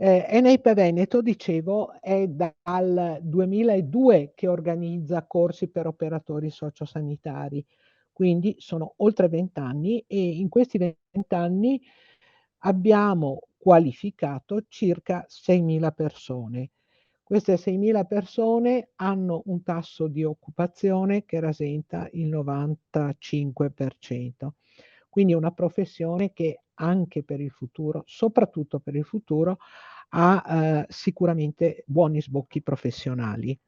ENAIP Veneto, dicevo, è dal 2002 che organizza corsi per operatori sociosanitari, quindi sono oltre 20 anni e in questi 20 anni abbiamo qualificato circa 6.000 persone. Queste 6.000 persone hanno un tasso di occupazione che rasenta il 95%. Quindi è una professione che anche per il futuro, soprattutto per il futuro, ha sicuramente buoni sbocchi professionali.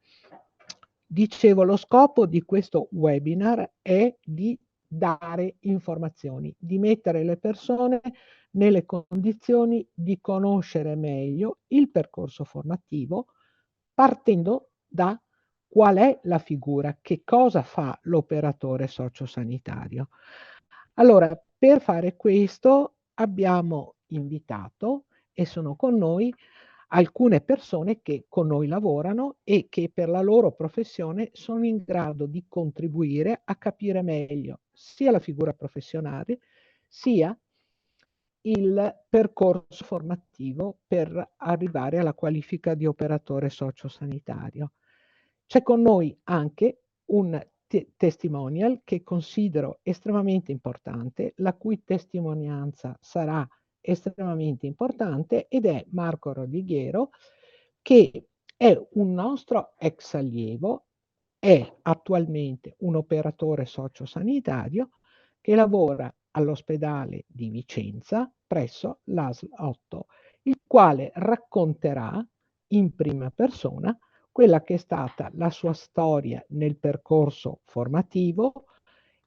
Dicevo, lo scopo di questo webinar è di dare informazioni, di mettere le persone nelle condizioni di conoscere meglio il percorso formativo, partendo da qual è la figura, che cosa fa l'operatore sociosanitario. Allora, per fare questo abbiamo invitato e sono con noi alcune persone che con noi lavorano e che per la loro professione sono in grado di contribuire a capire meglio sia la figura professionale sia il percorso formativo per arrivare alla qualifica di operatore sociosanitario. C'è con noi anche un testimonial che considero estremamente importante, la cui testimonianza sarà estremamente importante, ed è Marco Rodighiero, che è un nostro ex allievo, è attualmente un operatore sociosanitario che lavora all'ospedale di Vicenza presso l'ASL 8, il quale racconterà in prima persona quella che è stata la sua storia nel percorso formativo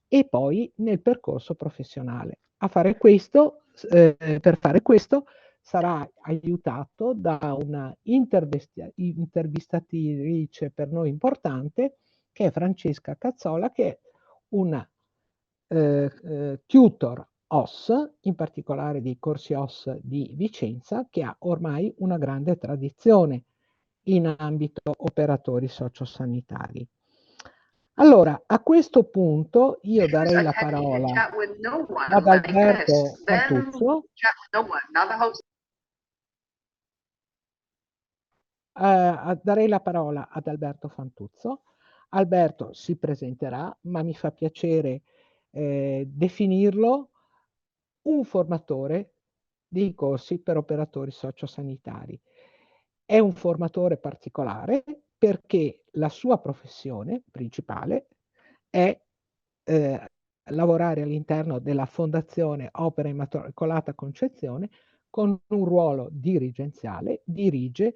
e poi nel percorso professionale. A fare questo, per fare questo, sarà aiutato da una intervistatrice per noi importante, che è Francesca Cazzola, che è una tutor OS, in particolare dei corsi OS di Vicenza, che ha ormai una grande tradizione in ambito operatori sociosanitari. Allora, a questo punto io darei la parola ad Alberto Fantuzzo. Darei la parola ad Alberto Fantuzzo. Alberto si presenterà, ma mi fa piacere definirlo un formatore dei corsi per operatori sociosanitari. È un formatore particolare perché la sua professione principale è lavorare all'interno della Fondazione Opera Immacolata Concezione con un ruolo dirigenziale, dirige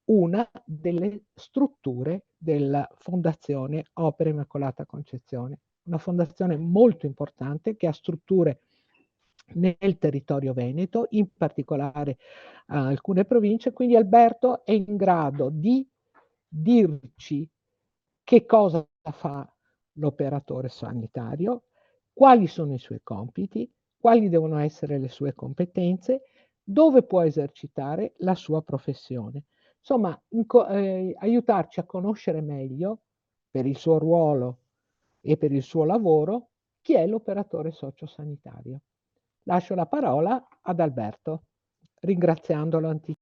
una delle strutture della Fondazione Opera Immacolata Concezione, una fondazione molto importante che ha strutture nel territorio veneto, in particolare alcune province, quindi Alberto è in grado di dirci che cosa fa l'operatore sanitario, quali sono i suoi compiti, quali devono essere le sue competenze, dove può esercitare la sua professione. Insomma, aiutarci a conoscere meglio, per il suo ruolo e per il suo lavoro, chi è l'operatore sociosanitario. Lascio la parola ad Alberto, ringraziandolo anticipatamente.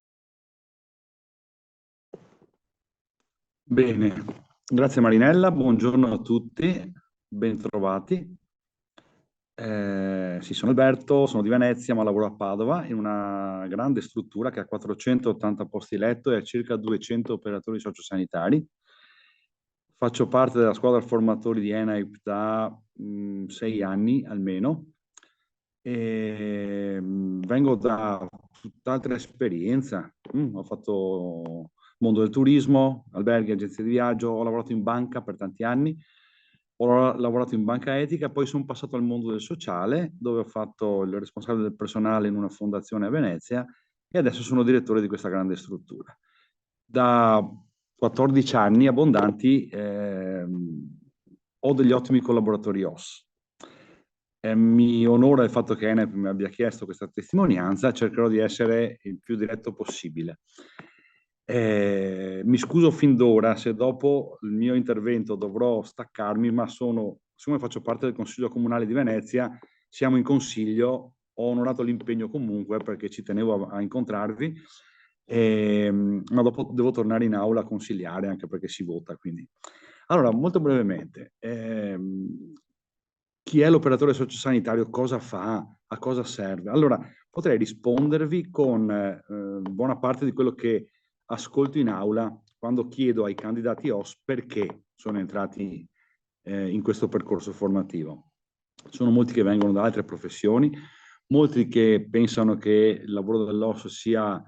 Bene, grazie Marinella, buongiorno a tutti, bentrovati. Sì, sono Alberto, sono di Venezia, ma lavoro a Padova in una grande struttura che ha 480 posti letto e ha circa 200 operatori sociosanitari. Faccio parte della squadra formatori di ENAIP da 6 anni almeno e vengo da tutt'altra esperienza. Ho fatto mondo del turismo, alberghi, agenzie di viaggio, ho lavorato in banca per tanti anni, ho lavorato in banca etica, poi sono passato al mondo del sociale, dove ho fatto il responsabile del personale in una fondazione a Venezia e adesso sono direttore di questa grande struttura. Da 14 anni abbondanti ho degli ottimi collaboratori OS. Mi onora il fatto che ENAIP mi abbia chiesto questa testimonianza, cercherò di essere il più diretto possibile. Mi scuso fin d'ora se dopo il mio intervento dovrò staccarmi, ma siccome faccio parte del Consiglio Comunale di Venezia, siamo in consiglio, ho onorato l'impegno comunque perché ci tenevo a incontrarvi ma dopo devo tornare in aula a consigliare, anche perché si vota, quindi. Allora, molto brevemente, chi è l'operatore sociosanitario, cosa fa, a cosa serve? Allora, potrei rispondervi con buona parte di quello che ascolto in aula quando chiedo ai candidati OS perché sono entrati in questo percorso formativo. Sono molti che vengono da altre professioni, molti che pensano che il lavoro dell'OS sia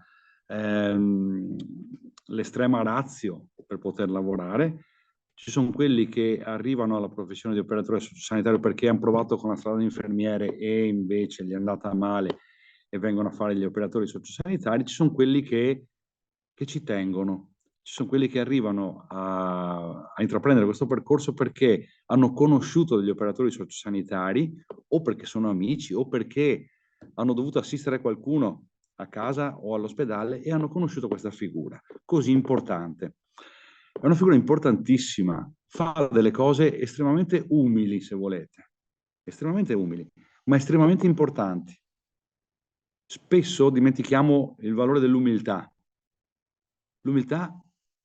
l'estrema ratio per poter lavorare. Ci sono quelli che arrivano alla professione di operatore sociosanitario perché hanno provato con la strada di infermiere e invece gli è andata male e vengono a fare gli operatori sociosanitari. Ci sono quelli che ci tengono. Ci sono quelli che arrivano a intraprendere questo percorso perché hanno conosciuto degli operatori sociosanitari o perché sono amici o perché hanno dovuto assistere qualcuno a casa o all'ospedale e hanno conosciuto questa figura così importante. È una figura importantissima, fa delle cose estremamente umili, se volete, estremamente umili, ma estremamente importanti. Spesso dimentichiamo il valore dell'umiltà. L'umiltà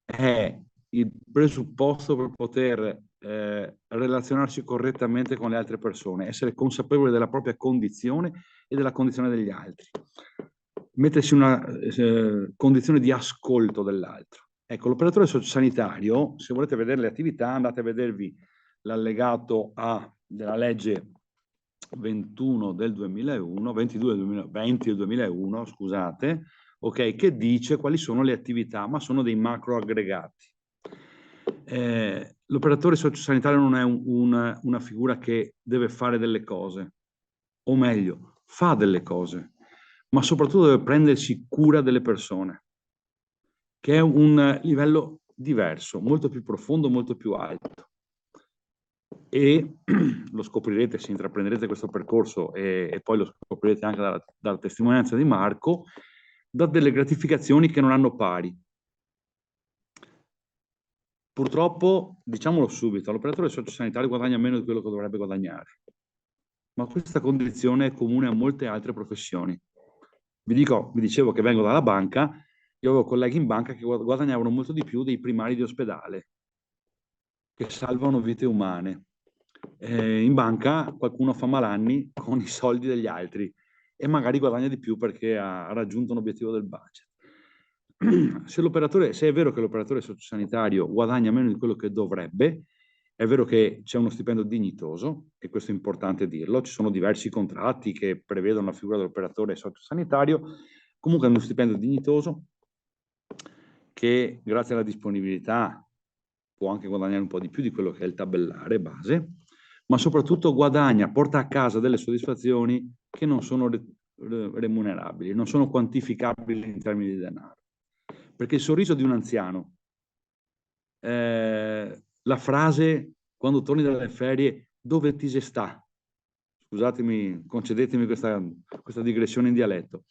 è il presupposto per poter relazionarsi correttamente con le altre persone, essere consapevoli della propria condizione e della condizione degli altri, mettersi in una condizione di ascolto dell'altro. Ecco, l'operatore sociosanitario, se volete vedere le attività, andate a vedervi l'allegato A della legge 21 del 2001, 22 del 2020 del 2001, scusate, ok, che dice quali sono le attività, ma sono dei macro aggregati. L'operatore sociosanitario non è una figura che deve fare delle cose, o meglio, fa delle cose, ma soprattutto deve prendersi cura delle persone, che è un livello diverso, molto più profondo, molto più alto. E lo scoprirete se intraprenderete questo percorso e poi lo scoprirete anche dalla testimonianza di Marco, dà delle gratificazioni che non hanno pari. Purtroppo, diciamolo subito, l'operatore sociosanitario guadagna meno di quello che dovrebbe guadagnare, ma questa condizione è comune a molte altre professioni. Vi dicevo che vengo dalla banca, io avevo colleghi in banca che guadagnavano molto di più dei primari di ospedale, che salvano vite umane. In banca qualcuno fa malanni con i soldi degli altri e magari guadagna di più perché ha raggiunto un obiettivo del budget. Se è vero che l'operatore sociosanitario guadagna meno di quello che dovrebbe, è vero che c'è uno stipendio dignitoso, e questo è importante dirlo, ci sono diversi contratti che prevedono la figura dell'operatore sociosanitario, comunque è uno stipendio dignitoso che grazie alla disponibilità può anche guadagnare un po' di più di quello che è il tabellare base, ma soprattutto porta a casa delle soddisfazioni che non sono remunerabili, non sono quantificabili in termini di denaro. Perché il sorriso di un anziano, la frase quando torni dalle ferie, dove ti se sta? Scusatemi, concedetemi questa digressione in dialetto.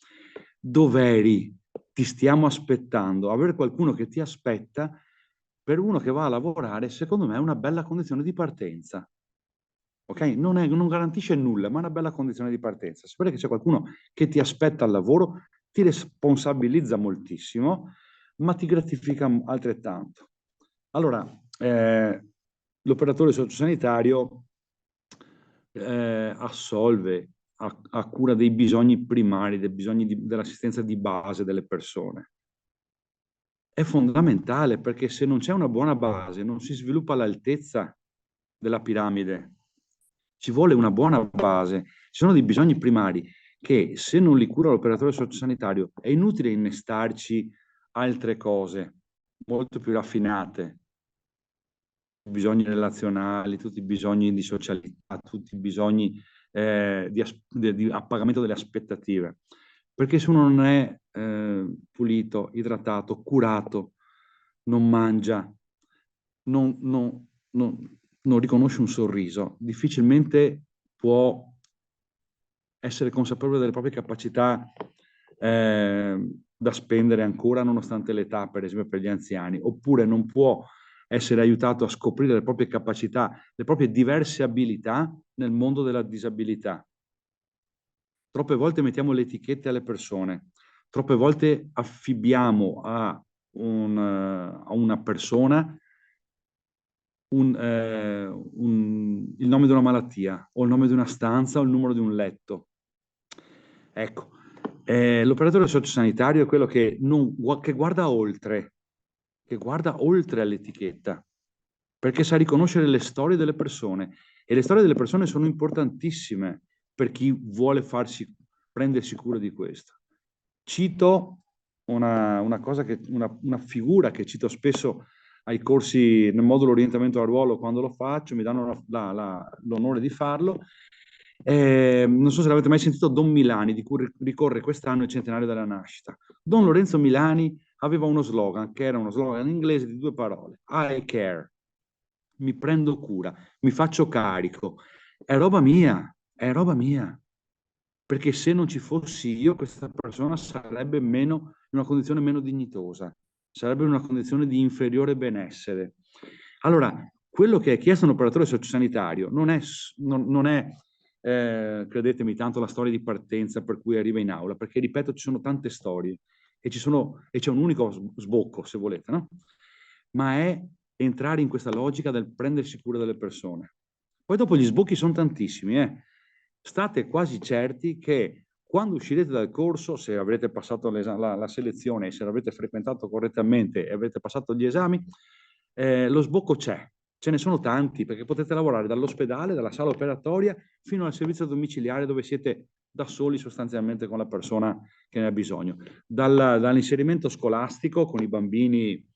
Dov'eri? Ti stiamo aspettando. Avere qualcuno che ti aspetta per uno che va a lavorare, secondo me è una bella condizione di partenza. Ok? Non garantisce nulla, ma è una bella condizione di partenza. Sapere che c'è qualcuno che ti aspetta al lavoro, ti responsabilizza moltissimo, ma ti gratifica altrettanto. Allora, l'operatore sociosanitario assolve a cura dei bisogni primari, dei bisogni dell'assistenza di base delle persone. È fondamentale perché se non c'è una buona base, non si sviluppa all'altezza della piramide. Ci vuole una buona base. Ci sono dei bisogni primari che se non li cura l'operatore sociosanitario è inutile innestarci altre cose molto più raffinate, bisogni relazionali, tutti i bisogni di socialità, tutti i bisogni di appagamento delle aspettative. Perché se uno non è pulito, idratato, curato, non mangia, non riconosce un sorriso, difficilmente può essere consapevole delle proprie capacità da spendere ancora nonostante l'età, per esempio per gli anziani, oppure non può essere aiutato a scoprire le proprie capacità, le proprie diverse abilità nel mondo della disabilità. Troppe volte mettiamo le etichette alle persone. Troppe volte affibbiamo a una persona il nome di una malattia, o il nome di una stanza, o il numero di un letto. Ecco, l'operatore sociosanitario è quello che guarda oltre all'etichetta, perché sa riconoscere le storie delle persone, e le storie delle persone sono importantissime per chi vuole prendersi cura di questo. Cito una figura che cito spesso ai corsi nel modulo orientamento al ruolo. Quando lo faccio mi danno l'onore di farlo. Non so se l'avete mai sentito, Don Milani, di cui ricorre quest'anno il centenario della nascita. Don Lorenzo Milani aveva uno slogan, che era uno slogan inglese di 2 parole: I care, mi prendo cura, mi faccio carico. È roba mia, è roba mia. Perché se non ci fossi io, questa persona sarebbe in una condizione meno dignitosa, sarebbe in una condizione di inferiore benessere. Allora, quello che è chiesto a un operatore sociosanitario non è, credetemi, tanto la storia di partenza per cui arriva in aula, perché, ripeto, ci sono tante storie e c'è un unico sbocco, se volete, no? Ma è entrare in questa logica del prendersi cura delle persone. Poi dopo gli sbocchi sono tantissimi, State quasi certi che quando uscirete dal corso, se avrete passato la selezione, se l'avrete frequentato correttamente e avrete passato gli esami, lo sbocco c'è. Ce ne sono tanti, perché potete lavorare dall'ospedale, dalla sala operatoria, fino al servizio domiciliare, dove siete da soli sostanzialmente con la persona che ne ha bisogno. Dall'inserimento scolastico con i bambini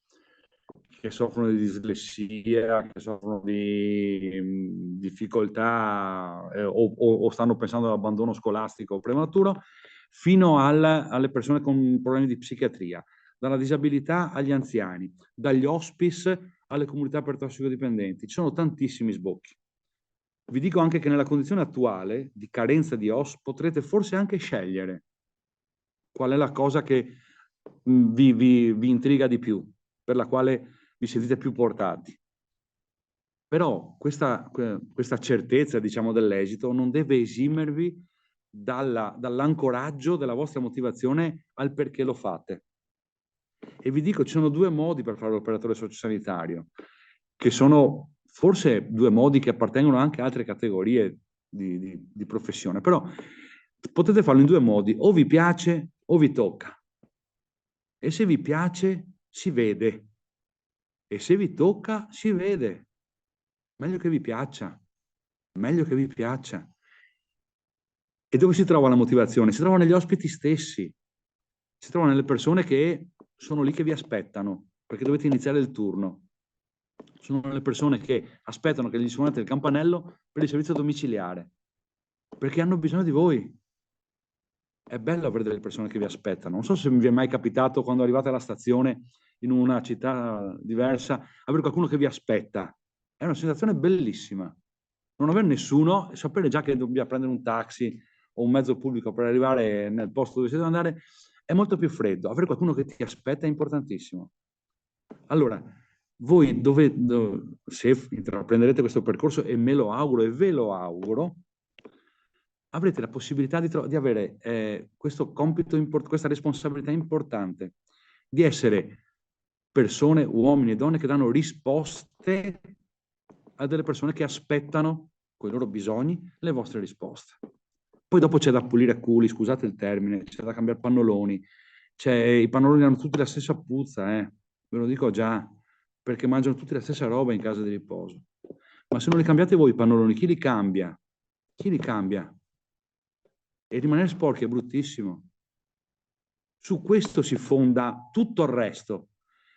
che soffrono di dislessia, che soffrono di difficoltà o stanno pensando all'abbandono scolastico prematuro, fino alle persone con problemi di psichiatria, dalla disabilità agli anziani, dagli hospice alle comunità per tossicodipendenti. Ci sono tantissimi sbocchi. Vi dico anche che nella condizione attuale di carenza di OS potrete forse anche scegliere qual è la cosa che vi intriga di più, per la quale vi sentite più portati. Però questa certezza, diciamo, dell'esito non deve esimervi dall'ancoraggio della vostra motivazione al perché lo fate. E vi dico, ci sono 2 modi per fare l'operatore sociosanitario, che sono forse 2 modi che appartengono anche a altre categorie di professione, però potete farlo in 2 modi: o vi piace o vi tocca. E se vi piace, si vede. E se vi tocca, si vede. Meglio che vi piaccia. Meglio che vi piaccia. E dove si trova la motivazione? Si trova negli ospiti stessi. Si trova nelle persone che sono lì che vi aspettano, perché dovete iniziare il turno. Sono le persone che aspettano che gli suonate il campanello per il servizio domiciliare, perché hanno bisogno di voi. È bello avere delle persone che vi aspettano. Non so se vi è mai capitato, quando arrivate alla stazione in una città diversa, avere qualcuno che vi aspetta. È una sensazione bellissima. Non avere nessuno, sapere già che dobbiamo prendere un taxi o un mezzo pubblico per arrivare nel posto dove si deve andare, è molto più freddo. Avere qualcuno che ti aspetta è importantissimo. Allora, voi se intraprenderete questo percorso, e me lo auguro e ve lo auguro, avrete la possibilità di avere questo compito, questa responsabilità importante, di essere persone, uomini e donne, che danno risposte a delle persone che aspettano, con i loro bisogni, le vostre risposte. Poi dopo c'è da pulire culi, scusate il termine, c'è da cambiare pannoloni, i pannoloni hanno tutti la stessa puzza, ve lo dico già, perché mangiano tutti la stessa roba in casa di riposo. Ma se non li cambiate voi i pannoloni, chi li cambia? Chi li cambia? E rimanere sporchi è bruttissimo. Su questo si fonda tutto il resto.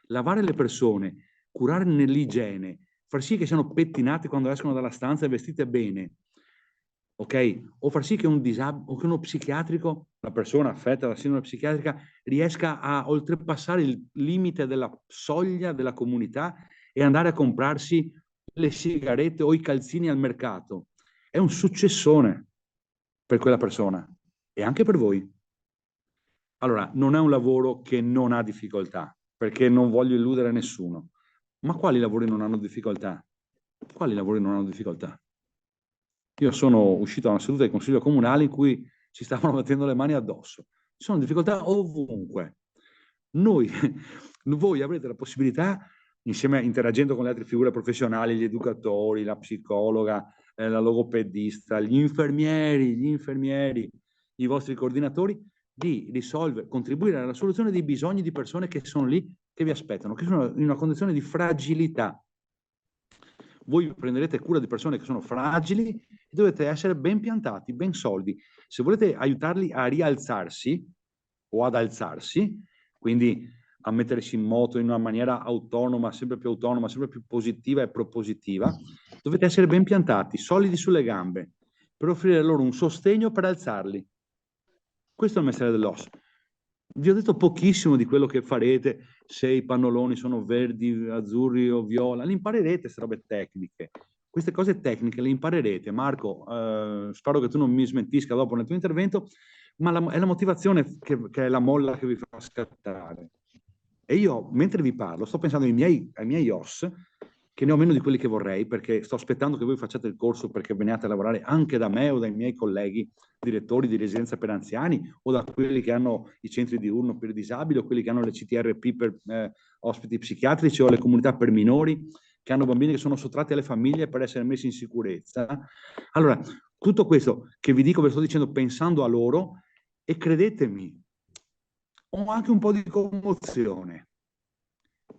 Lavare le persone, curare nell'igiene, far sì che siano pettinate quando escono dalla stanza e vestite bene, ok? O far sì che uno psichiatrico, una persona affetta da sindrome psichiatrica, riesca a oltrepassare il limite della soglia della comunità e andare a comprarsi le sigarette o i calzini al mercato. È un successone per quella persona e anche per voi. Allora, non è un lavoro che non ha difficoltà, perché non voglio illudere nessuno. Ma quali lavori non hanno difficoltà? Quali lavori non hanno difficoltà? Io sono uscito da una seduta del Consiglio Comunale in cui ci stavano mettendo le mani addosso. Ci sono difficoltà ovunque. Voi avrete la possibilità, insieme interagendo con le altre figure professionali, gli educatori, la psicologa, la logopedista, gli infermieri, i vostri coordinatori, di risolvere, contribuire alla soluzione dei bisogni di persone che sono lì, che vi aspettano, che sono in una condizione di fragilità. Voi prenderete cura di persone che sono fragili e dovete essere ben piantati, ben soldi. Se volete aiutarli a rialzarsi o ad alzarsi, quindi a mettersi in moto in una maniera autonoma, sempre più positiva e propositiva, dovete essere ben piantati, solidi sulle gambe, per offrire loro un sostegno per alzarli. Questo è il mestiere dell'OS. Vi ho detto pochissimo di quello che farete se i pannoloni sono verdi, azzurri o viola. Le imparerete queste robe tecniche. Queste cose tecniche le imparerete. Marco, spero che tu non mi smentisca dopo nel tuo intervento, ma è la motivazione che è la molla che vi fa scattare. E io, mentre vi parlo, sto pensando ai miei OS, che ne ho meno di quelli che vorrei, perché sto aspettando che voi facciate il corso perché veniate a lavorare anche da me o dai miei colleghi direttori di residenza per anziani o da quelli che hanno i centri diurno per disabili o quelli che hanno le CTRP per ospiti psichiatrici o le comunità per minori che hanno bambini che sono sottratti alle famiglie per essere messi in sicurezza. Allora, tutto questo che vi dico, ve lo sto dicendo pensando a loro e credetemi, ho anche un po' di commozione,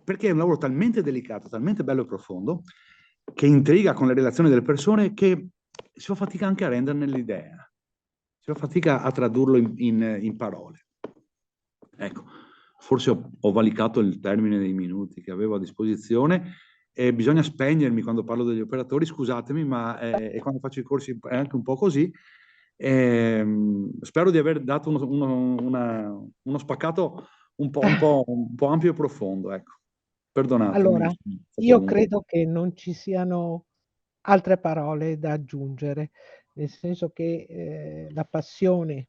perché è un lavoro talmente delicato, talmente bello e profondo, che intriga con le relazioni delle persone, che si fa fatica anche a renderne l'idea, si fa fatica a tradurlo in parole. Ecco, forse ho valicato il termine dei minuti che avevo a disposizione e bisogna spegnermi quando parlo degli operatori, scusatemi, ma quando faccio i corsi è anche un po' così. Spero di aver dato uno spaccato un po' ampio e profondo, ecco. Perdonatemi. Allora, io credo che non ci siano altre parole da aggiungere, nel senso che la passione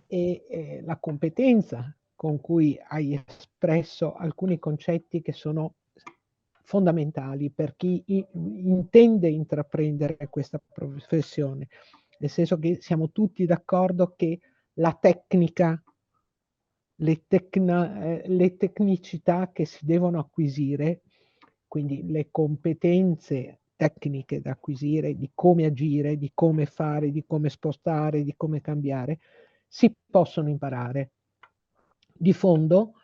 e la competenza con cui hai espresso alcuni concetti che sono fondamentali per chi intende intraprendere questa professione, nel senso che siamo tutti d'accordo che la tecnica, le tecnicità che si devono acquisire, quindi le competenze tecniche da acquisire, di come agire, di come fare, di come spostare, di come cambiare, si possono imparare. Di fondo,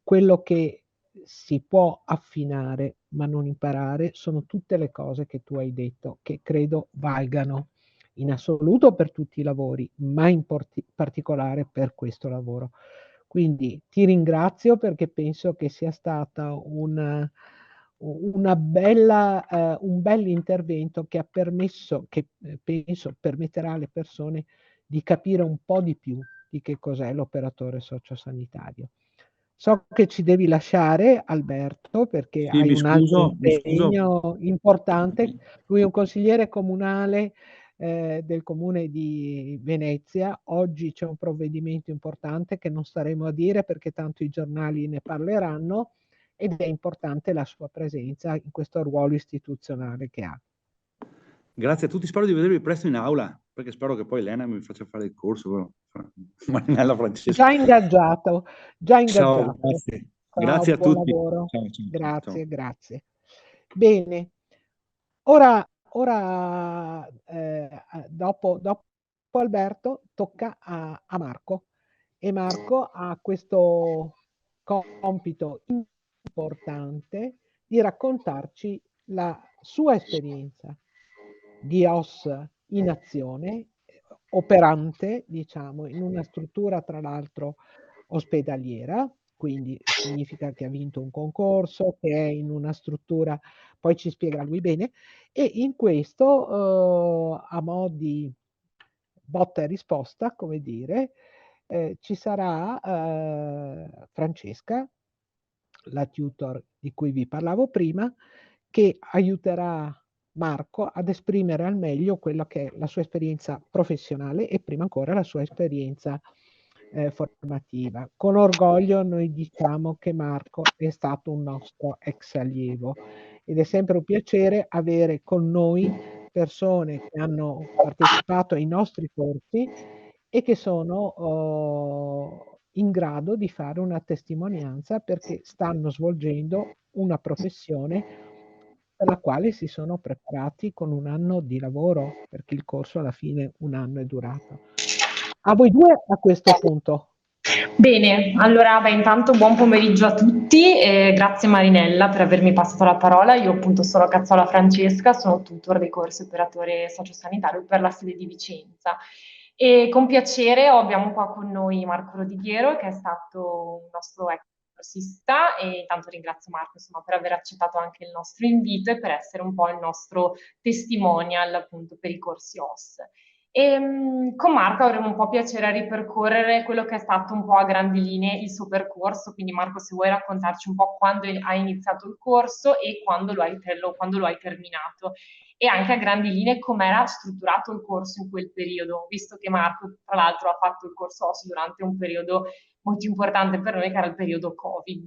quello che si può affinare ma non imparare sono tutte le cose che tu hai detto, che credo valgano in assoluto per tutti i lavori, ma in particolare per questo lavoro. Quindi ti ringrazio perché penso che sia stata un bell'intervento che ha permesso, che penso permetterà alle persone di capire un po' di più di che cos'è l'operatore sociosanitario. So che ci devi lasciare, Alberto, perché Sì, hai un altro mi scuso. impegno importante. Lui è un consigliere comunale del comune di Venezia. Oggi c'è un provvedimento importante che non staremo a dire perché tanto i giornali ne parleranno ed è importante la sua presenza in questo ruolo istituzionale che ha. Grazie a tutti, spero di vedervi presto in aula, perché spero che poi Elena mi faccia fare il corso. Marinella Francesco. Già ingaggiato, già Ciao, ingaggiato. grazie. Ciao, Grazie a buon tutti. lavoro. Ciao, ciao, ciao, ciao. Grazie, grazie. Bene, ora dopo Alberto tocca a Marco e Marco ha questo compito importante di raccontarci la sua esperienza di OS in azione, operante, diciamo, in una struttura tra l'altro ospedaliera, quindi significa che ha vinto un concorso, che è in una struttura, poi ci spiegherà lui bene, e in questo, a mo' di botta e risposta, come dire, ci sarà Francesca, la tutor di cui vi parlavo prima, che aiuterà Marco ad esprimere al meglio quella che è la sua esperienza professionale e prima ancora la sua esperienza formativa. Con orgoglio noi diciamo che Marco è stato un nostro ex allievo ed è sempre un piacere avere con noi persone che hanno partecipato ai nostri corsi e che sono in grado di fare una testimonianza perché stanno svolgendo una professione per la quale si sono preparati con 1 anno di lavoro, perché il corso alla fine 1 anno è durato. A voi 2 a questo punto. Bene, allora intanto buon pomeriggio a tutti e grazie Marinella per avermi passato la parola. Io appunto sono Cazzola Francesca, sono tutor dei corsi operatore sociosanitario per la sede di Vicenza e con piacere abbiamo qua con noi Marco Rodighiero che è stato un nostro ex corsista e intanto ringrazio Marco insomma, per aver accettato anche il nostro invito e per essere un po' il nostro testimonial appunto per i corsi OS. Con Marco avremo un po' piacere a ripercorrere quello che è stato un po' a grandi linee il suo percorso, quindi Marco se vuoi raccontarci un po' quando hai iniziato il corso e quando lo hai terminato e anche a grandi linee com'era strutturato il corso in quel periodo, visto che Marco tra l'altro ha fatto il corso OS durante un periodo molto importante per noi che era il periodo Covid.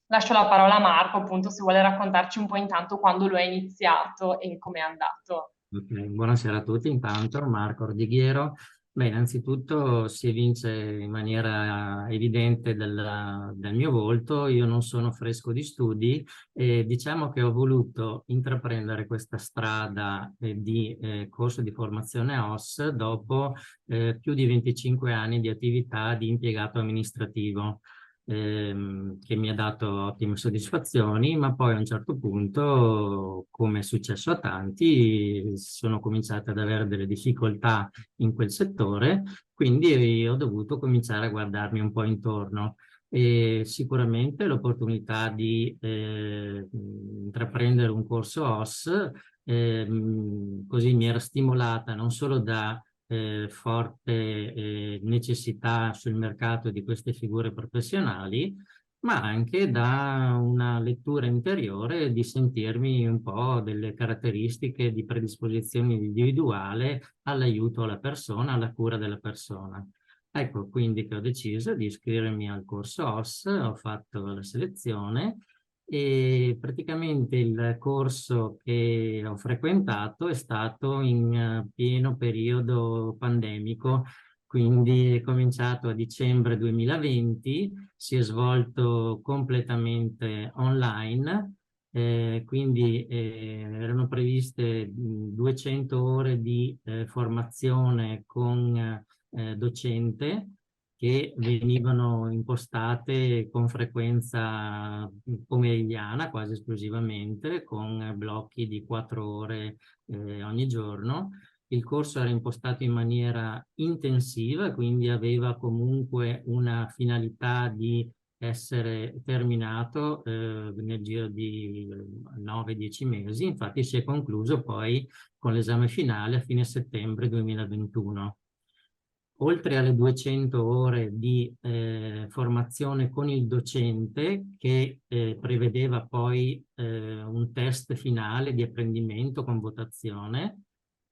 Lascio la parola a Marco appunto se vuole raccontarci un po' intanto quando lo hai iniziato e com'è andato. Okay, buonasera a tutti, intanto Marco Rodighiero. Beh, innanzitutto si evince in maniera evidente del mio volto, io non sono fresco di studi e diciamo che ho voluto intraprendere questa strada di corso di formazione OS dopo più di 25 anni di attività di impiegato amministrativo. Che mi ha dato ottime soddisfazioni, ma poi a un certo punto, come è successo a tanti, sono cominciate ad avere delle difficoltà in quel settore, quindi ho dovuto cominciare a guardarmi un po' intorno. E sicuramente l'opportunità di intraprendere un corso OS così mi era stimolata non solo da forte necessità sul mercato di queste figure professionali, ma anche da una lettura interiore di sentirmi un po' delle caratteristiche di predisposizione individuale all'aiuto alla persona, alla cura della persona. Ecco quindi che ho deciso di iscrivermi al corso OS, ho fatto la selezione e praticamente il corso che ho frequentato è stato in pieno periodo pandemico, quindi è cominciato a dicembre 2020, si è svolto completamente online, quindi erano previste 200 ore di formazione con docente che venivano impostate con frequenza pomeridiana, quasi esclusivamente, con blocchi di 4 ore ogni giorno. Il corso era impostato in maniera intensiva, quindi aveva comunque una finalità di essere terminato nel giro di 9-10 mesi. Infatti si è concluso poi con l'esame finale a fine settembre 2021. Oltre alle 200 ore di formazione con il docente che prevedeva poi un test finale di apprendimento con votazione,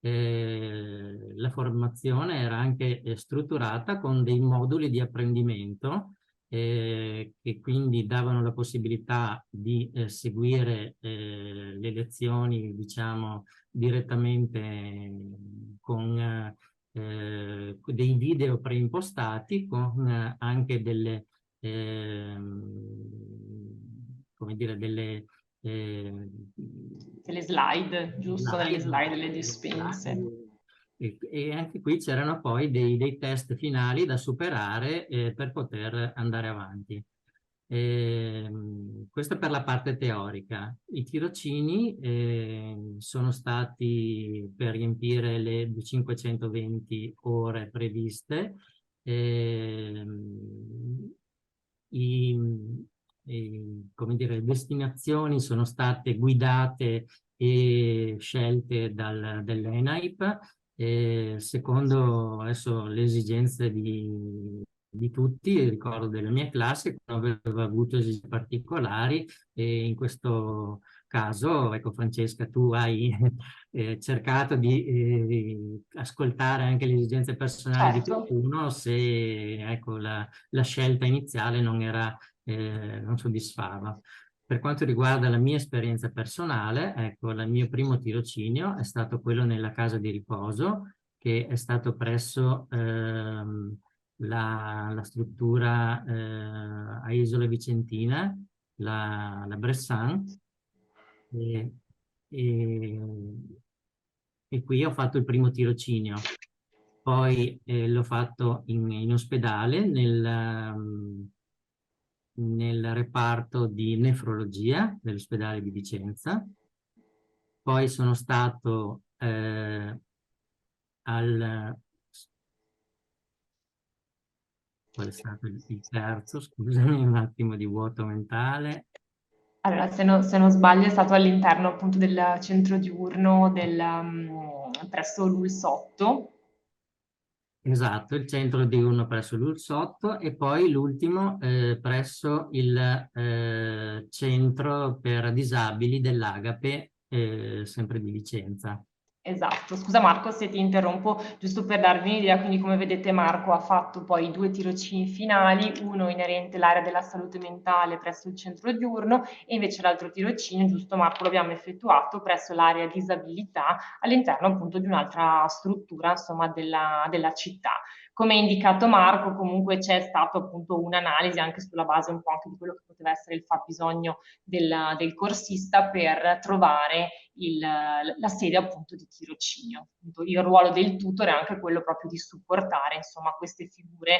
la formazione era anche strutturata con dei moduli di apprendimento che quindi davano la possibilità di seguire le lezioni, diciamo, direttamente con dei video preimpostati con anche delle, come dire, delle slide, giusto? Delle slide, delle dispense. E anche qui c'erano poi dei test finali da superare per poter andare avanti. Questo per la parte teorica. I tirocini sono stati per riempire le 520 ore previste. Come dire, le destinazioni sono state guidate e scelte dall'ENAIP secondo adesso le esigenze di tutti. Ricordo della mia classe che aveva avuto esigenze particolari e in questo caso, ecco Francesca, tu hai cercato di ascoltare anche le esigenze personali di qualcuno se ecco, la scelta iniziale non soddisfava. Per quanto riguarda la mia esperienza personale, ecco, il mio primo tirocinio è stato quello nella casa di riposo, che è stato presso la struttura a Isola Vicentina, la Bressan, e qui ho fatto il primo tirocinio. Poi l'ho fatto in ospedale nel reparto di nefrologia dell'ospedale di Vicenza. Poi sono stato qual è stato il terzo? Scusami, un attimo di vuoto mentale. Allora, se non sbaglio, è stato all'interno appunto del centro diurno presso l'Ulsotto. Esatto, il centro diurno presso l'Ursotto e poi l'ultimo presso il centro per disabili dell'Agape, sempre di Vicenza. Esatto, scusa Marco se ti interrompo, giusto per darvi un'idea, quindi come vedete Marco ha fatto poi 2 tirocini finali, uno inerente all'area della salute mentale presso il centro diurno e invece l'altro tirocinio, giusto Marco, lo abbiamo effettuato presso l'area disabilità all'interno appunto di un'altra struttura insomma della città. Come ha indicato Marco, comunque c'è stato appunto un'analisi anche sulla base un po' anche di quello che poteva essere il fabbisogno del corsista per trovare la sede appunto di tirocinio. Appunto, il ruolo del tutor è anche quello proprio di supportare insomma queste figure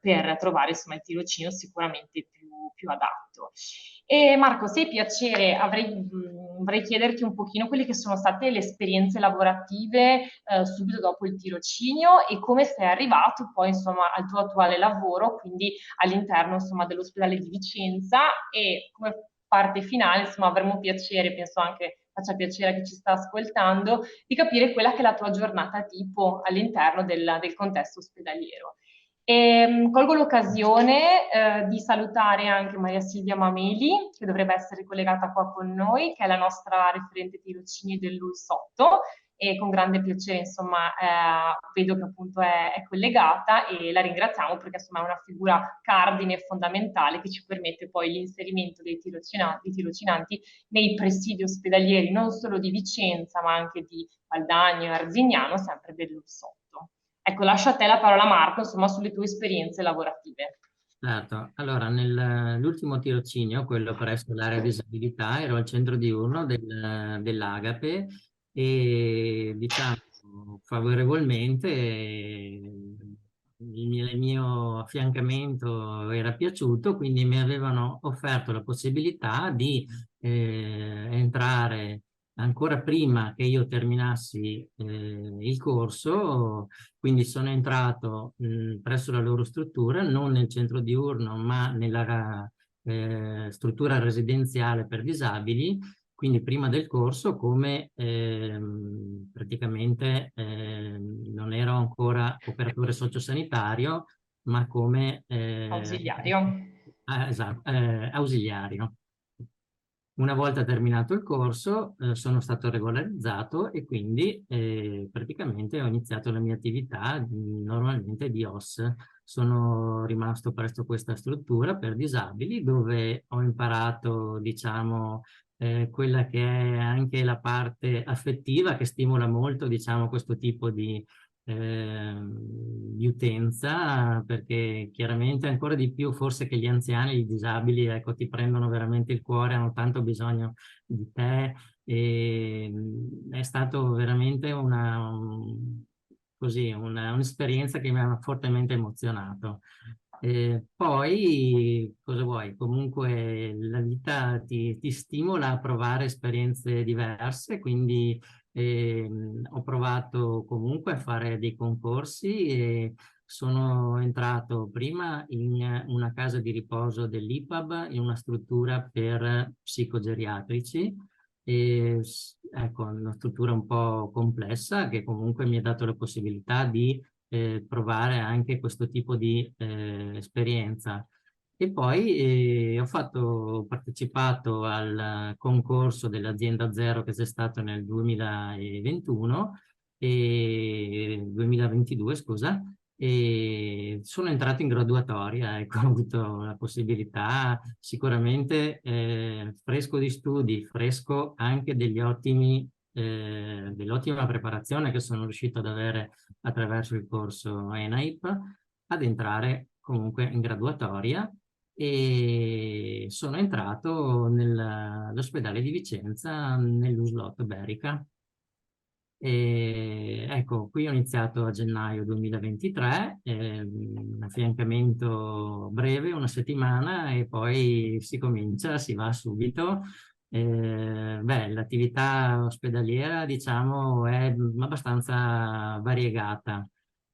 per trovare insomma il tirocinio sicuramente più adatto. E Marco, se hai piacere, vorrei chiederti un pochino quelle che sono state le esperienze lavorative subito dopo il tirocinio e come sei arrivato poi insomma al tuo attuale lavoro, quindi all'interno insomma dell'ospedale di Vicenza e come parte finale insomma avremo piacere, penso anche faccia piacere a chi ci sta ascoltando, di capire quella che è la tua giornata tipo all'interno del contesto ospedaliero. Colgo l'occasione di salutare anche Maria Silvia Mameli, che dovrebbe essere collegata qua con noi, che è la nostra referente tirocini dell'Ulsotto, e con grande piacere insomma vedo che appunto è collegata e la ringraziamo perché insomma è una figura cardine e fondamentale che ci permette poi l'inserimento dei tirocinanti nei presidi ospedalieri non solo di Vicenza ma anche di Valdagno e Arzignano, sempre dell'Ulsotto. Ecco, lascio a te la parola Marco, insomma, sulle tue esperienze lavorative. Certo, allora nell'ultimo tirocinio, quello presso l'area disabilità, ero al centro diurno dell'Agape e diciamo favorevolmente il mio affiancamento era piaciuto, quindi mi avevano offerto la possibilità di entrare ancora prima che io terminassi il corso, quindi sono entrato presso la loro struttura, non nel centro diurno, ma nella struttura residenziale per disabili, quindi prima del corso come praticamente non ero ancora operatore sociosanitario, ma come ausiliario. Esatto, ausiliario. Una volta terminato il corso sono stato regolarizzato e quindi praticamente ho iniziato la mia attività normalmente di OS. Sono rimasto presso questa struttura per disabili dove ho imparato, diciamo, quella che è anche la parte affettiva che stimola molto, diciamo, questo tipo di utenza, perché chiaramente ancora di più forse che gli anziani, i disabili, ecco, ti prendono veramente il cuore, hanno tanto bisogno di te e è stato veramente un'esperienza che mi ha fortemente emozionato. Poi, cosa vuoi? Comunque la vita ti stimola a provare esperienze diverse, quindi ho provato comunque a fare dei concorsi e sono entrato prima in una casa di riposo dell'IPAB, in una struttura per psicogeriatrici, e, ecco, una struttura un po' complessa che comunque mi ha dato la possibilità di provare anche questo tipo di esperienza. E poi ho partecipato al concorso dell'Azienda Zero che c'è stato nel 2022, scusa, e sono entrato in graduatoria, ecco, ho avuto la possibilità, sicuramente fresco di studi, fresco anche degli ottimi dell'ottima preparazione che sono riuscito ad avere attraverso il corso ENAIP, ad entrare comunque in graduatoria, e sono entrato nell'ospedale di Vicenza, nell'Uslot Berica. E ecco, qui ho iniziato a gennaio 2023, un affiancamento breve, una settimana, e poi si comincia, si va subito. L'attività ospedaliera, diciamo, è abbastanza variegata.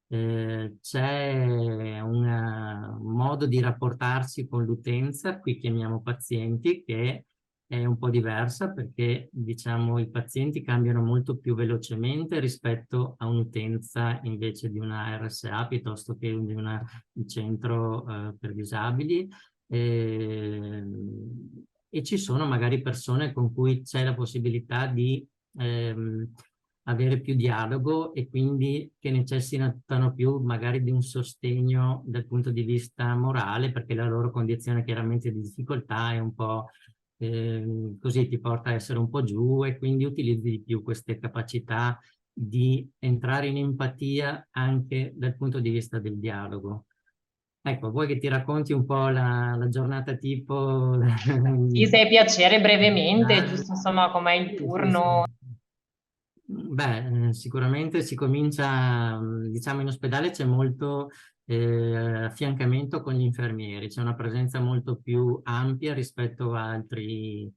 C'è un modo di rapportarsi con l'utenza, qui chiamiamo pazienti, che è un po' diversa, perché diciamo i pazienti cambiano molto più velocemente rispetto a un'utenza invece di una RSA piuttosto che di un centro per disabili. E ci sono magari persone con cui c'è la possibilità di avere più dialogo, e quindi che necessitano più magari di un sostegno dal punto di vista morale, perché la loro condizione chiaramente di difficoltà è un po' così, ti porta a essere un po' giù, e quindi utilizzi di più queste capacità di entrare in empatia anche dal punto di vista del dialogo. Ecco, vuoi che ti racconti un po' la giornata tipo? Sì, se hai piacere brevemente, giusto insomma com'è il Sì, sì, turno. sì. Sicuramente si comincia, diciamo, in ospedale c'è molto affiancamento con gli infermieri, c'è una presenza molto più ampia rispetto a altri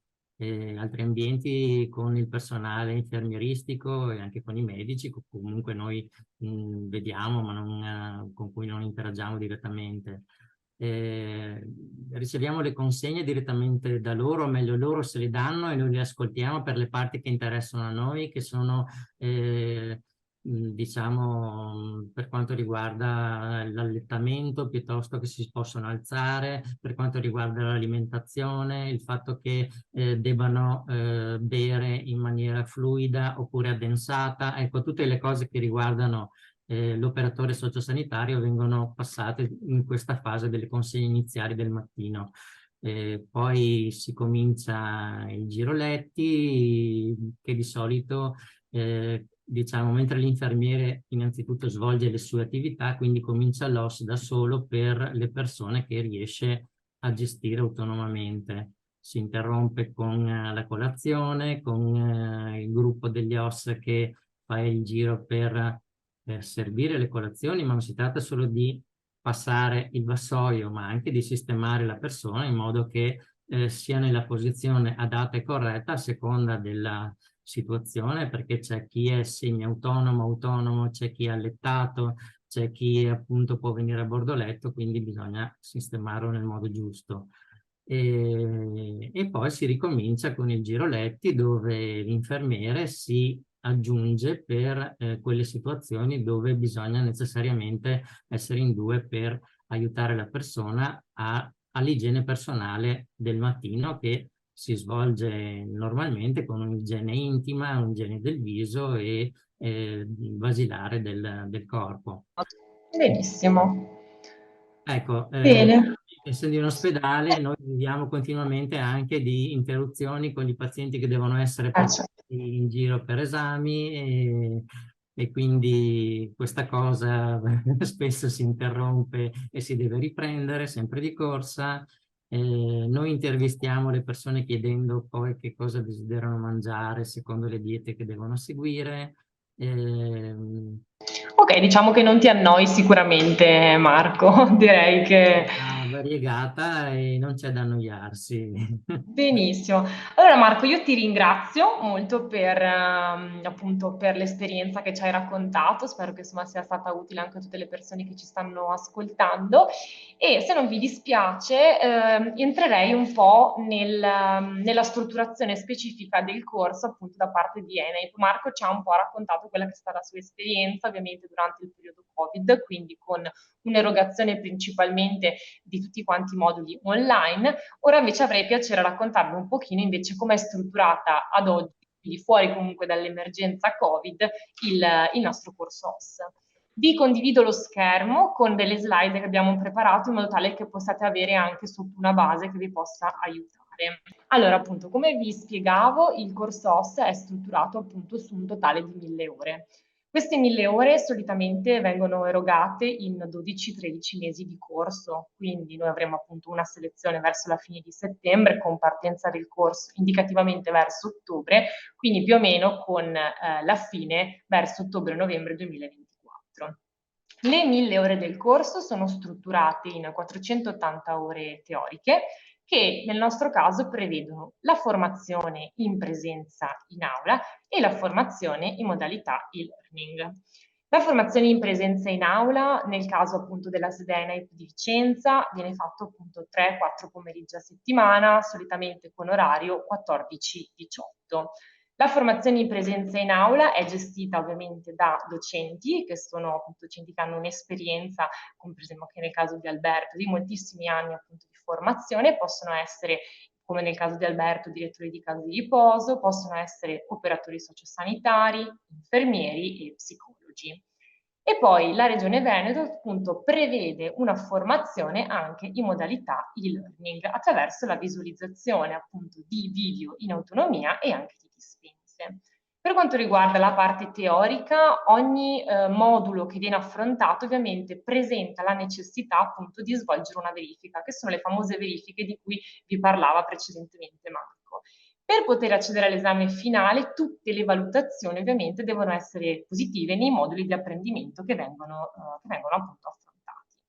ambienti, con il personale infermieristico e anche con i medici, comunque noi vediamo, ma con cui non interagiamo direttamente. Riceviamo le consegne direttamente da loro, o meglio loro se le danno e noi le ascoltiamo per le parti che interessano a noi, che sono diciamo per quanto riguarda l'allettamento, piuttosto che si possono alzare, per quanto riguarda l'alimentazione, il fatto che debbano bere in maniera fluida oppure addensata, ecco, tutte le cose che riguardano l'operatore sociosanitario vengono passate in questa fase delle consegne iniziali del mattino. Poi si comincia il giro letti, che di solito, diciamo, mentre l'infermiere innanzitutto svolge le sue attività, quindi comincia l'OS da solo per le persone che riesce a gestire autonomamente. Si interrompe con la colazione, con il gruppo degli OS che fa il giro per servire le colazioni, ma non si tratta solo di passare il vassoio, ma anche di sistemare la persona in modo che sia nella posizione adatta e corretta a seconda della situazione, perché c'è chi è semi-autonomo, c'è chi è allettato, c'è chi appunto può venire a bordo letto, quindi bisogna sistemarlo nel modo giusto. E poi si ricomincia con il giro letti, dove l'infermiere si aggiunge per quelle situazioni dove bisogna necessariamente essere in due per aiutare la persona all'igiene personale del mattino, che si svolge normalmente con un'igiene intima, un'igiene del viso e basilare del corpo. Benissimo. Ecco, Bene. essendo in ospedale, noi viviamo continuamente anche di interruzioni con i pazienti che devono essere portati Certo. in giro per esami, e quindi questa cosa spesso si interrompe e si deve riprendere sempre di corsa. Noi intervistiamo le persone chiedendo poi che cosa desiderano mangiare secondo le diete che devono seguire. Ok, diciamo che non ti annoi sicuramente, Marco. Direi che Variegata e non c'è da annoiarsi. benissimo. Allora Marco, io ti ringrazio molto per appunto per l'esperienza che ci hai raccontato, spero che insomma sia stata utile anche a tutte le persone che ci stanno ascoltando, e se non vi dispiace entrerei un po' nella strutturazione specifica del corso appunto da parte di ENAIP. Marco ci ha un po' raccontato quella che è stata la sua esperienza ovviamente durante il periodo Covid, quindi con un'erogazione principalmente di tutti quanti i moduli online. Ora invece avrei piacere a raccontarvi un pochino invece com'è strutturata ad oggi, quindi fuori comunque dall'emergenza Covid, il nostro corso OS. Vi condivido lo schermo con delle slide che abbiamo preparato in modo tale che possiate avere anche sotto una base che vi possa aiutare. Allora, appunto, come vi spiegavo, il corso OSS è strutturato appunto su un totale di 1000 ore. Queste 1000 ore solitamente vengono erogate in 12-13 mesi di corso, quindi noi avremo appunto una selezione verso la fine di settembre con partenza del corso indicativamente verso ottobre, quindi più o meno con la fine verso ottobre-novembre 2024. Le 1000 ore del corso sono strutturate in 480 ore teoriche, che nel nostro caso prevedono la formazione in presenza in aula e la formazione in modalità e-learning. La formazione in presenza in aula, nel caso appunto della sede ENAIP di Vicenza, viene fatto appunto 3-4 pomeriggi a settimana, solitamente con orario 14-18. La formazione in presenza in aula è gestita ovviamente da docenti, che sono appunto docenti che hanno un'esperienza, compreso anche nel caso di Alberto, di moltissimi anni appunto di formazione, possono essere, come nel caso di Alberto, direttori di case di riposo, possono essere operatori sociosanitari, infermieri e psicologi. E poi la Regione Veneto appunto prevede una formazione anche in modalità e-learning attraverso la visualizzazione appunto di video in autonomia e anche di dispense. Per quanto riguarda la parte teorica, ogni modulo che viene affrontato ovviamente presenta la necessità appunto di svolgere una verifica, che sono le famose verifiche di cui vi parlava precedentemente Marco. Per poter accedere all'esame finale, tutte le valutazioni ovviamente devono essere positive nei moduli di apprendimento che vengono appunto affrontati.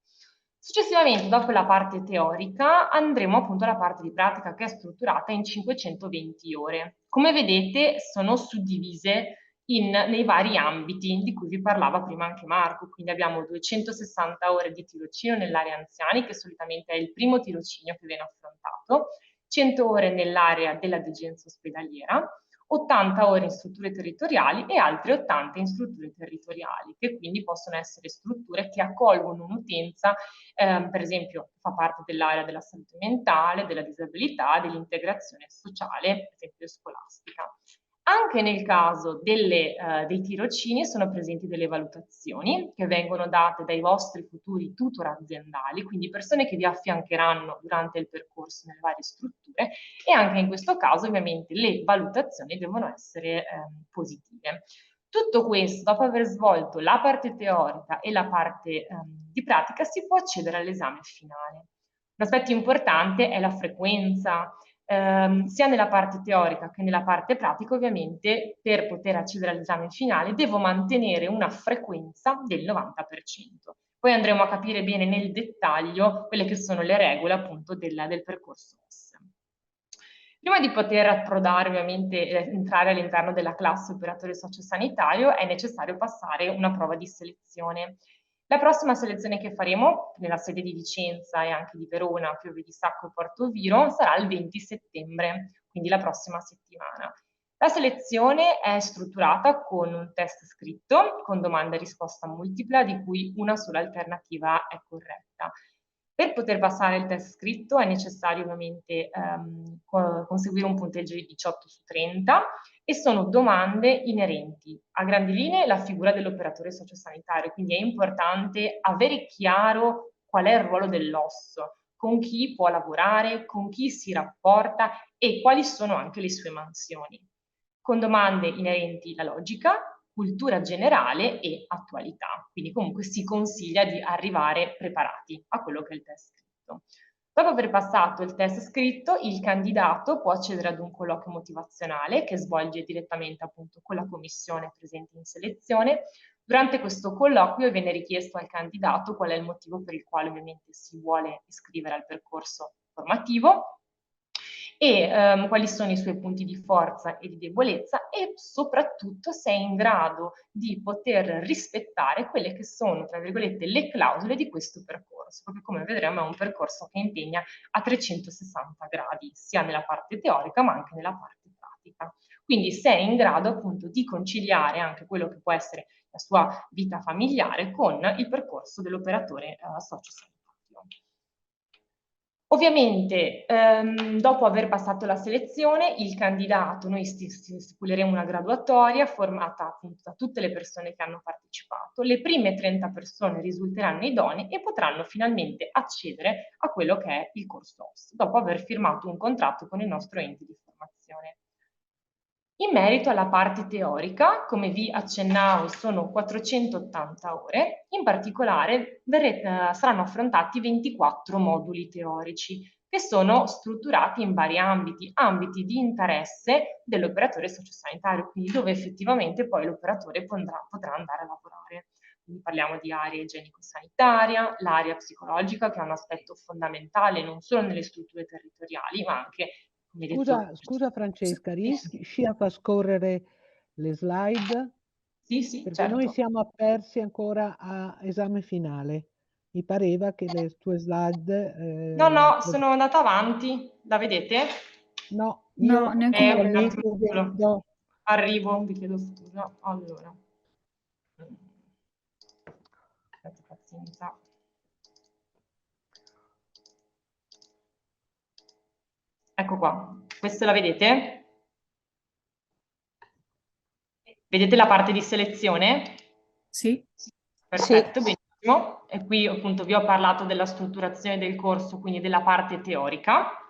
Successivamente, dopo la parte teorica, andremo appunto alla parte di pratica che è strutturata in 520 ore. Come vedete, sono suddivise nei vari ambiti di cui vi parlava prima anche Marco, quindi abbiamo 260 ore di tirocinio nell'area anziani, che solitamente è il primo tirocinio che viene affrontato, 100 ore nell'area della degenza ospedaliera, 80 ore in strutture territoriali e altre 80 in strutture territoriali, che quindi possono essere strutture che accolgono un'utenza, per esempio, che fa parte dell'area della salute mentale, della disabilità, dell'integrazione sociale, per esempio scolastica. Anche nel caso dei tirocini sono presenti delle valutazioni che vengono date dai vostri futuri tutor aziendali, quindi persone che vi affiancheranno durante il percorso nelle varie strutture, e anche in questo caso ovviamente le valutazioni devono essere positive. Tutto questo, dopo aver svolto la parte teorica e la parte di pratica, si può accedere all'esame finale. Un aspetto importante è la frequenza. Sia nella parte teorica che nella parte pratica, ovviamente, per poter accedere all'esame finale devo mantenere una frequenza del 90%. Poi andremo a capire bene nel dettaglio quelle che sono le regole appunto del percorso OSS. Prima di poter approdare, ovviamente, entrare all'interno della classe operatore sociosanitario, è necessario passare una prova di selezione. La prossima selezione che faremo, nella sede di Vicenza e anche di Verona, Pieve di Sacco e Portoviro, sarà il 20 settembre, quindi la prossima settimana. La selezione è strutturata con un test scritto, con domanda e risposta multipla, di cui una sola alternativa è corretta. Per poter passare il test scritto è necessario ovviamente conseguire un punteggio di 18 su 30 e sono domande inerenti a grandi linee la figura dell'operatore sociosanitario, quindi è importante avere chiaro qual è il ruolo dell'osso, con chi può lavorare, con chi si rapporta e quali sono anche le sue mansioni. Con domande inerenti alla logica, cultura generale e attualità. Quindi comunque si consiglia di arrivare preparati a quello che è il test scritto. Dopo aver passato il test scritto, il candidato può accedere ad un colloquio motivazionale che svolge direttamente appunto con la commissione presente in selezione. Durante questo colloquio viene richiesto al candidato qual è il motivo per il quale ovviamente si vuole iscrivere al percorso formativo, e quali sono i suoi punti di forza e di debolezza, e soprattutto se è in grado di poter rispettare quelle che sono, tra virgolette, le clausole di questo percorso, perché come vedremo è un percorso che impegna a 360 gradi, sia nella parte teorica ma anche nella parte pratica. Quindi se è in grado appunto di conciliare anche quello che può essere la sua vita familiare con il percorso dell'operatore sociosanitario. Ovviamente, dopo aver passato la selezione, il candidato, noi stipuleremo una graduatoria formata appunto da tutte le persone che hanno partecipato. Le prime 30 persone risulteranno idonee e potranno finalmente accedere a quello che è il corso OSS, dopo aver firmato un contratto con il nostro ente di formazione. In merito alla parte teorica, come vi accennavo, sono 480 ore, in particolare saranno affrontati 24 moduli teorici che sono strutturati in vari ambiti di interesse dell'operatore sociosanitario, quindi dove effettivamente poi l'operatore potrà andare a lavorare. Quindi parliamo di area igienico-sanitaria, l'area psicologica, che è un aspetto fondamentale non solo nelle strutture territoriali, ma anche, come detto... Scusa Francesca, riesci a far scorrere le slide? Sì, Perché noi certo. siamo aperti ancora a esame finale. Mi pareva che le tue slide... No, sono andata avanti. La vedete? No, No, io neanche Un noi. attimo solo. vedo... Arrivo, vi chiedo scusa. Allora. Aspetta, pazienza. Ecco qua. Questa la vedete? Vedete la parte di selezione? Sì. Perfetto, benissimo. E qui appunto vi ho parlato della strutturazione del corso, quindi della parte teorica.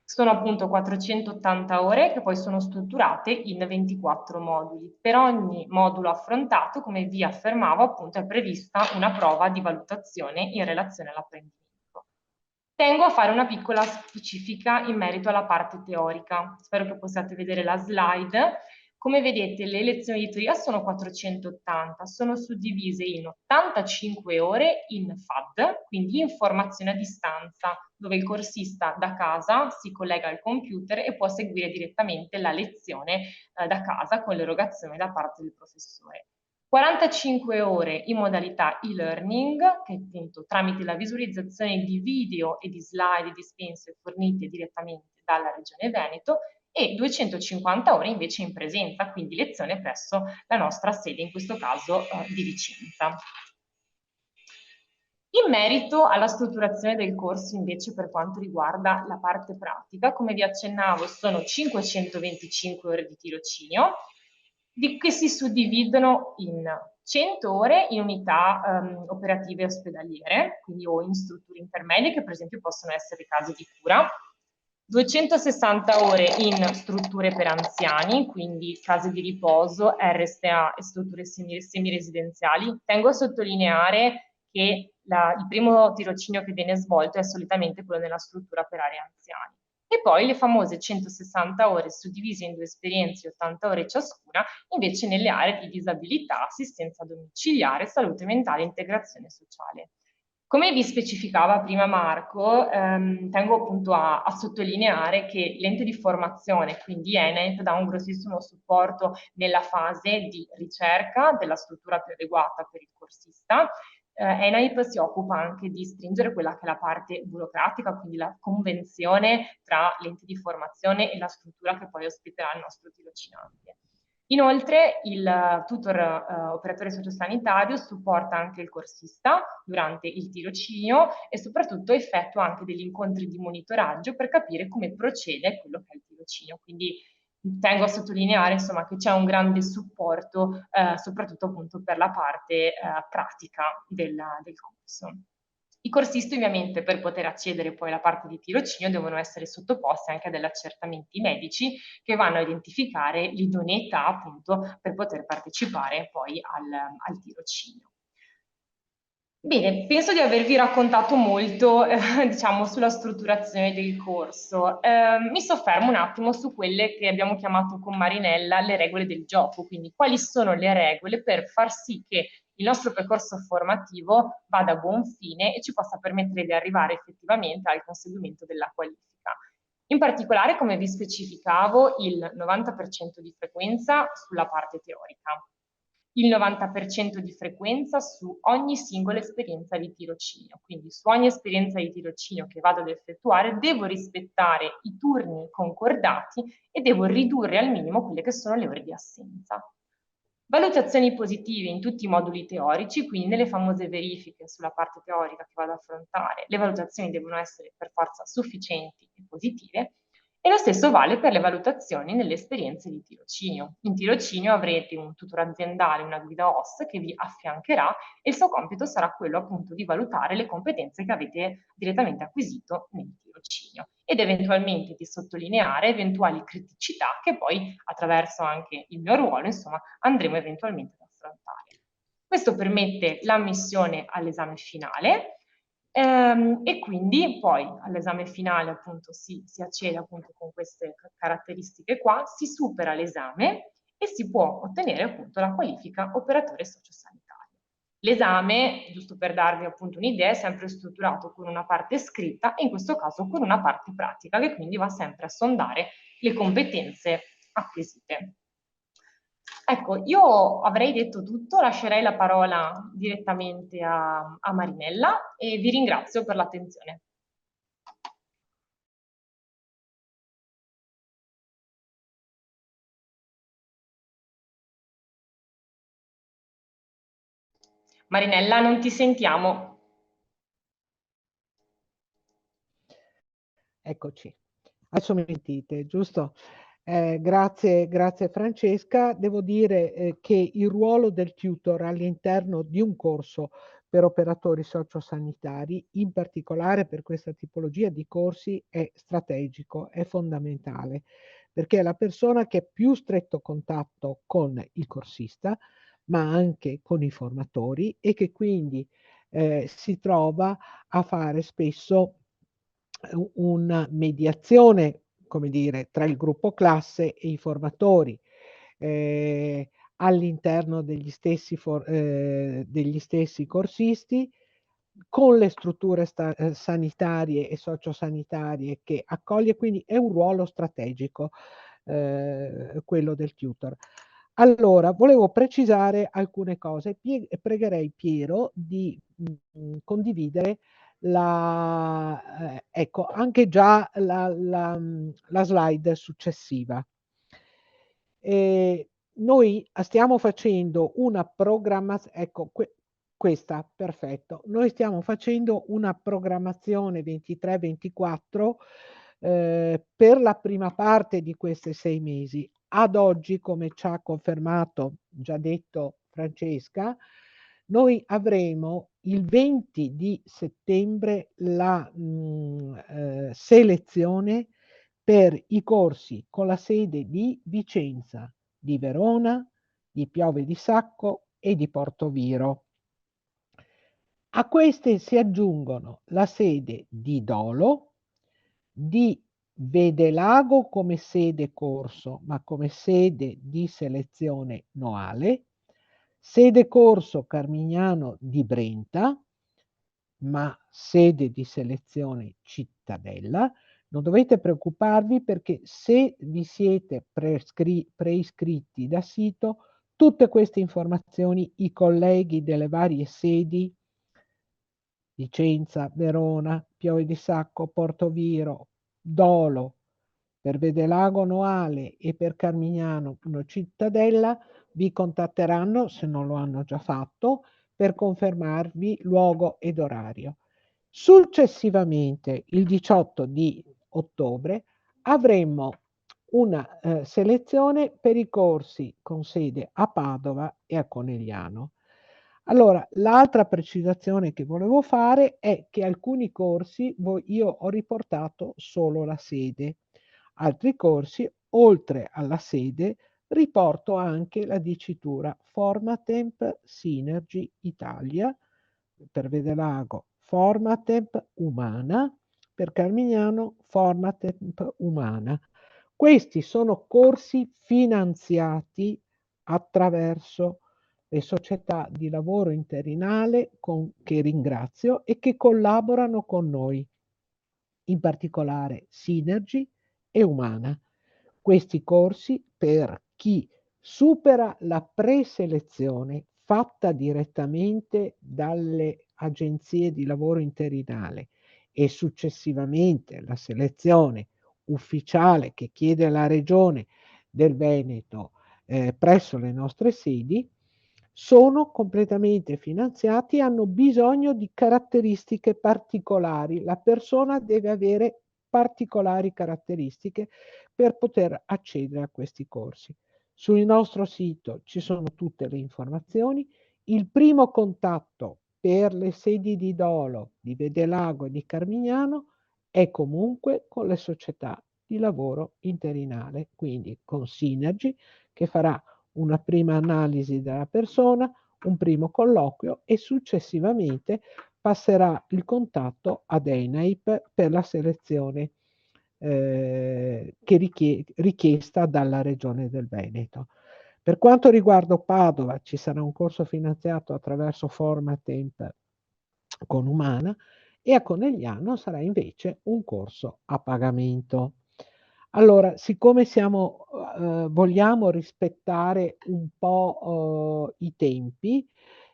Sono appunto 480 ore che poi sono strutturate in 24 moduli. Per ogni modulo affrontato, come vi affermavo, appunto è prevista una prova di valutazione in relazione all'apprendimento. Tengo a fare una piccola specifica in merito alla parte teorica. Spero che possiate vedere la slide. Come vedete, le lezioni di teoria sono 480, sono suddivise in 85 ore in FAD, quindi informazione a distanza, dove il corsista da casa si collega al computer e può seguire direttamente la lezione da casa con l'erogazione da parte del professore. 45 ore in modalità e-learning, che appunto tramite la visualizzazione di video e di slide e dispense fornite direttamente dalla Regione Veneto, e 250 ore invece in presenza, quindi lezione presso la nostra sede, in questo caso di Vicenza. In merito alla strutturazione del corso invece per quanto riguarda la parte pratica, come vi accennavo sono 525 ore di tirocinio, che si suddividono in 100 ore in unità operative ospedaliere, quindi o in strutture intermedie che per esempio possono essere case di cura, 260 ore in strutture per anziani, quindi case di riposo, RSA e strutture semiresidenziali. Tengo a sottolineare che il primo tirocinio che viene svolto è solitamente quello nella struttura per aree anziani. E poi le famose 160 ore suddivise in 2 esperienze, 80 ore ciascuna, invece nelle aree di disabilità, assistenza domiciliare, salute mentale e integrazione sociale. Come vi specificava prima Marco, tengo appunto a sottolineare che l'ente di formazione, quindi ENAIP, dà un grossissimo supporto nella fase di ricerca della struttura più adeguata per il corsista. ENAIP si occupa anche di stringere quella che è la parte burocratica, quindi la convenzione tra l'ente di formazione e la struttura che poi ospiterà il nostro tirocinante. Inoltre il tutor operatore sociosanitario supporta anche il corsista durante il tirocinio e soprattutto effettua anche degli incontri di monitoraggio per capire come procede quello che è il tirocinio. Quindi tengo a sottolineare insomma che c'è un grande supporto soprattutto appunto per la parte pratica del corso. I corsisti ovviamente per poter accedere poi alla parte di tirocinio devono essere sottoposti anche a degli accertamenti medici che vanno a identificare l'idoneità appunto per poter partecipare poi al tirocinio. Bene, penso di avervi raccontato molto, diciamo, sulla strutturazione del corso. Mi soffermo un attimo su quelle che abbiamo chiamato con Marinella le regole del gioco, quindi quali sono le regole per far sì che il nostro percorso formativo vada a buon fine e ci possa permettere di arrivare effettivamente al conseguimento della qualifica. In particolare, come vi specificavo, il 90% di frequenza sulla parte teorica, il 90% di frequenza su ogni singola esperienza di tirocinio. Quindi su ogni esperienza di tirocinio che vado ad effettuare devo rispettare i turni concordati e devo ridurre al minimo quelle che sono le ore di assenza. Valutazioni positive in tutti i moduli teorici, quindi nelle famose verifiche sulla parte teorica che vado ad affrontare, le valutazioni devono essere per forza sufficienti e positive, e lo stesso vale per le valutazioni nelle esperienze di tirocinio. In tirocinio avrete un tutor aziendale, una guida OS che vi affiancherà e il suo compito sarà quello appunto di valutare le competenze che avete direttamente acquisito nel tirocinio ed eventualmente di sottolineare eventuali criticità che poi attraverso anche il mio ruolo, insomma, andremo eventualmente ad affrontare. Questo permette l'ammissione all'esame finale. E quindi poi all'esame finale appunto si accede appunto con queste caratteristiche qua, si supera l'esame e si può ottenere appunto la qualifica operatore sociosanitario. L'esame, giusto per darvi appunto un'idea, è sempre strutturato con una parte scritta e in questo caso con una parte pratica che quindi va sempre a sondare le competenze acquisite. Ecco, io avrei detto tutto, lascerei la parola direttamente a Marinella e vi ringrazio per l'attenzione. Marinella, non ti sentiamo. Eccoci, adesso mi sentite, giusto? Grazie Francesca. Devo dire che il ruolo del tutor all'interno di un corso per operatori sociosanitari, in particolare per questa tipologia di corsi, è strategico, è fondamentale, perché è la persona che ha più stretto contatto con il corsista, ma anche con i formatori e che quindi si trova a fare spesso una mediazione, come dire, tra il gruppo classe e i formatori, all'interno degli stessi corsisti, con le strutture sanitarie e sociosanitarie che accoglie, quindi è un ruolo strategico quello del tutor. Allora, volevo precisare alcune cose. Pregherei Piero di condividere ecco, anche già la slide successiva. Noi stiamo facendo una programmazione, ecco, questa, perfetto. Noi stiamo facendo una programmazione 23-24 per la prima parte di questi 6 mesi. Ad oggi, come ci ha confermato, già detto Francesca, noi avremo il 20 di settembre la selezione per i corsi con la sede di Vicenza, di Verona, di Piove di Sacco e di Portoviro. A queste si aggiungono la sede di Dolo, di Vedelago come sede corso, ma come sede di selezione noale, sede corso Carmignano di Brenta, ma sede di selezione Cittadella. Non dovete preoccuparvi perché se vi siete preiscritti da sito, tutte queste informazioni i colleghi delle varie sedi, Vicenza, Verona, Piove di Sacco, Portoviro, Dolo, per Vedelago Noale e per Carmignano Cittadella, vi contatteranno, se non lo hanno già fatto, per confermarvi luogo ed orario. Successivamente, il 18 di ottobre, avremo una selezione per i corsi con sede a Padova e a Conegliano. Allora, l'altra precisazione che volevo fare è che alcuni corsi io ho riportato solo la sede, altri corsi, oltre alla sede, riporto anche la dicitura Formatemp Synergy Italia, per Vedelago Formatemp Umana, per Carmignano Formatemp Umana. Questi sono corsi finanziati attraverso le società di lavoro interinale che ringrazio e che collaborano con noi, in particolare Synergy e Umana. Questi corsi per chi supera la preselezione fatta direttamente dalle agenzie di lavoro interinale e successivamente la selezione ufficiale che chiede alla Regione del Veneto presso le nostre sedi sono completamente finanziati e hanno bisogno di caratteristiche particolari. La persona deve avere particolari caratteristiche per poter accedere a questi corsi. Sul nostro sito ci sono tutte le informazioni. Il primo contatto per le sedi di Dolo, di Vedelago e di Carmignano è comunque con le società di lavoro interinale, quindi con Synergy, che farà una prima analisi della persona, un primo colloquio e successivamente passerà il contatto ad ENAIP per la selezione richiesta dalla Regione del Veneto. Per quanto riguarda Padova, ci sarà un corso finanziato attraverso Formatemp con Umana e a Conegliano sarà invece un corso a pagamento. Allora, siccome vogliamo rispettare un po' i tempi,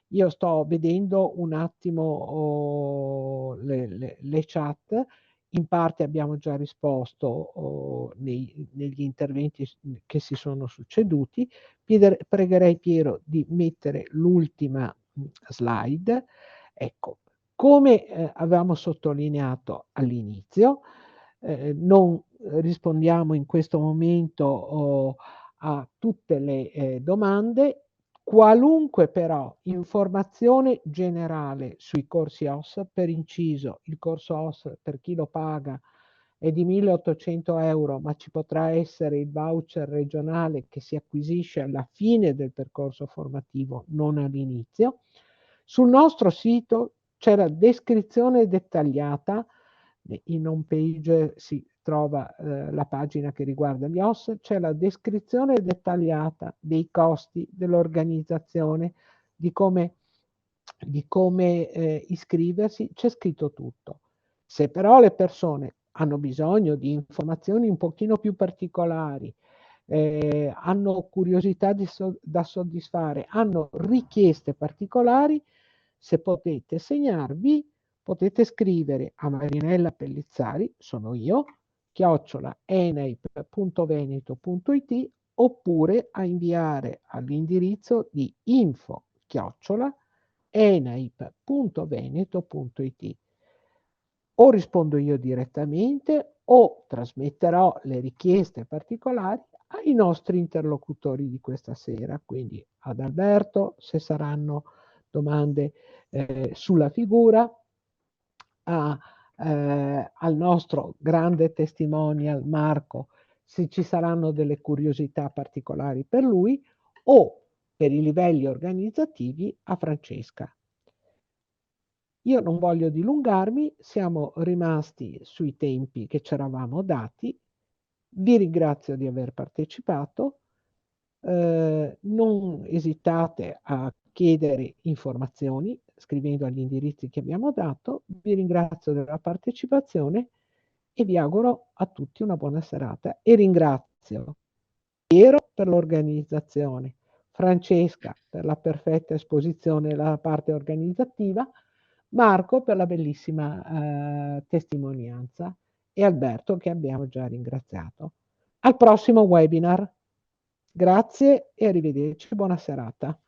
io sto vedendo un attimo le chat, in parte abbiamo già risposto negli interventi che si sono succeduti. Pregherei Piero di mettere l'ultima slide. Ecco, come avevamo sottolineato all'inizio, non rispondiamo in questo momento a tutte le domande. Qualunque però informazione generale sui corsi OS, per inciso, il corso OS per chi lo paga è di 1.800 euro, ma ci potrà essere il voucher regionale che si acquisisce alla fine del percorso formativo, non all'inizio. Sul nostro sito c'è la descrizione dettagliata, in home page si trova la pagina che riguarda gli OS, c'è la descrizione dettagliata dei costi dell'organizzazione, di come iscriversi, c'è scritto tutto. Se però le persone hanno bisogno di informazioni un pochino più particolari, hanno curiosità da soddisfare, hanno richieste particolari, se potete segnarvi, potete scrivere a Marinella Pellizzari, sono io, @enaip.veneto.it, oppure a inviare all'indirizzo di info@enaip.veneto.it. O rispondo io direttamente o trasmetterò le richieste particolari ai nostri interlocutori di questa sera, quindi ad Alberto, se saranno domande sulla figura, al nostro grande testimonial Marco, se ci saranno delle curiosità particolari per lui, o per i livelli organizzativi a Francesca. Io non voglio dilungarmi, siamo rimasti sui tempi che ci eravamo dati. Vi ringrazio di aver partecipato. Non esitate a chiedere informazioni scrivendo agli indirizzi che abbiamo dato. Vi ringrazio della partecipazione e vi auguro a tutti una buona serata. E ringrazio Piero per l'organizzazione, Francesca per la perfetta esposizione della parte organizzativa, Marco per la bellissima testimonianza e Alberto che abbiamo già ringraziato. Al prossimo webinar. Grazie e arrivederci. Buona serata.